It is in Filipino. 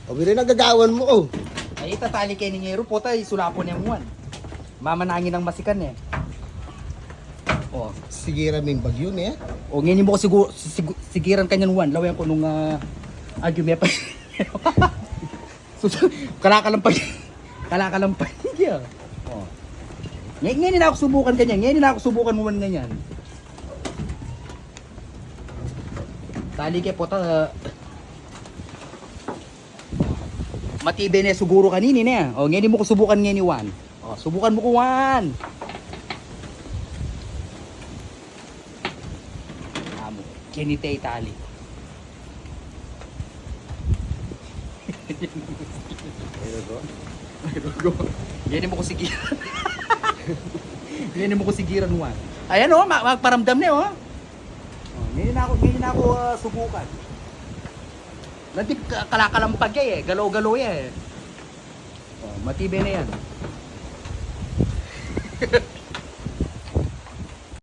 O, biro nagagawan mo, oh. Ay, tatali kay ni Ngero po tayo, sulapo niya muwan. Mamanangin ang masikan eh. Oh. Sige raming bagyo niya. O ngayon mo ko sigiran kanyan wan. Lawayan ko nung argume pa. So, kalakalampay. Kalakalampay. Yeah. Oh. Ngayon na ako subukan kanyan. Ngayon na ako subukan mo man ganyan. Tali kay pota. Matibay na siguro kanini na. O ngayon mo ko subukan ngayon ni Juan. O subukan mo ko Juan. Amo, kinitay tali. Ayun go. Ngayon mo ko sigiran. Ngayon mo ko sigiran Juan. Ayan o, magparamdam na o. Ngayon na ako subukan. Nanti kalakalampag eh, galaw-galaw eh. Oh, matibay na yan.